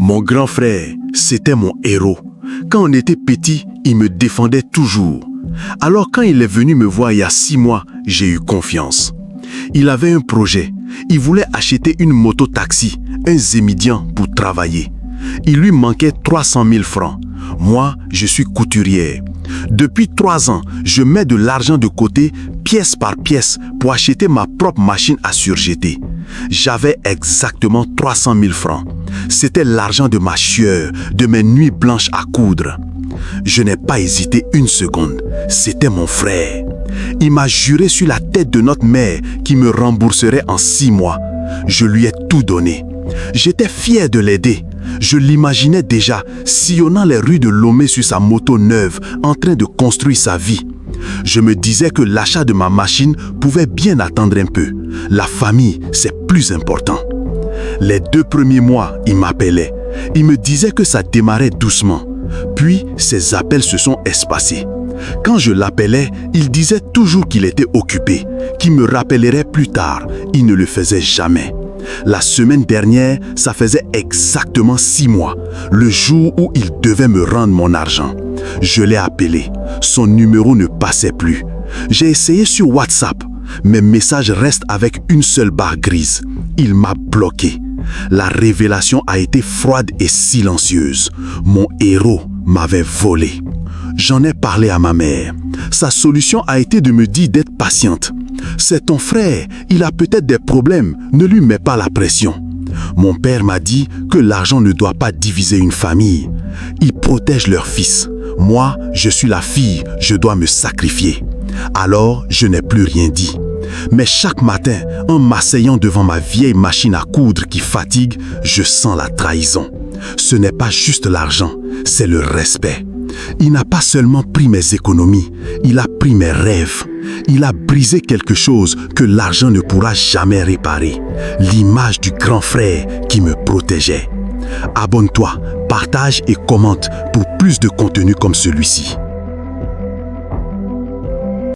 Mon grand frère, c'était mon héros. Quand on était petit, il me défendait toujours. Alors quand il est venu me voir il y a 6 mois, j'ai eu confiance. Il avait un projet. Il voulait acheter une moto-taxi, un Zémidian pour travailler. Il lui manquait 300 000 francs. Moi, je suis couturière. Depuis 3 ans, je mets de l'argent de côté, pièce par pièce, pour acheter ma propre machine à surjeter. J'avais exactement 300 000 francs. C'était l'argent de ma sueur, de mes nuits blanches à coudre. Je n'ai pas hésité une seconde. C'était mon frère. Il m'a juré sur la tête de notre mère qu'il me rembourserait en 6 mois. Je lui ai tout donné. J'étais fier de l'aider. Je l'imaginais déjà sillonnant les rues de Lomé sur sa moto neuve, en train de construire sa vie. Je me disais que l'achat de ma machine pouvait bien attendre un peu. La famille, c'est plus important. Les 2 premiers mois, il m'appelait. Il me disait que ça démarrait doucement. Puis, ses appels se sont espacés. Quand je l'appelais, il disait toujours qu'il était occupé, qu'il me rappellerait plus tard. Il ne le faisait jamais. La semaine dernière, ça faisait exactement 6 mois, le jour où il devait me rendre mon argent. Je l'ai appelé. Son numéro ne passait plus. J'ai essayé sur WhatsApp. Mes messages restent avec une seule barre grise. Il m'a bloqué. La révélation a été froide et silencieuse. Mon héros m'avait volé. J'en ai parlé à ma mère. Sa solution a été de me dire d'être patiente. C'est ton frère, il a peut-être des problèmes, ne lui mets pas la pression. Mon père m'a dit que l'argent ne doit pas diviser une famille. Ils protègent leur fils. Moi, je suis la fille, je dois me sacrifier. Alors, je n'ai plus rien dit. Mais chaque matin, en m'asseyant devant ma vieille machine à coudre qui fatigue, je sens la trahison. Ce n'est pas juste l'argent, c'est le respect. Il n'a pas seulement pris mes économies, il a pris mes rêves. Il a brisé quelque chose que l'argent ne pourra jamais réparer. L'image du grand frère qui me protégeait. Abonne-toi, partage et commente pour plus de contenu comme celui-ci.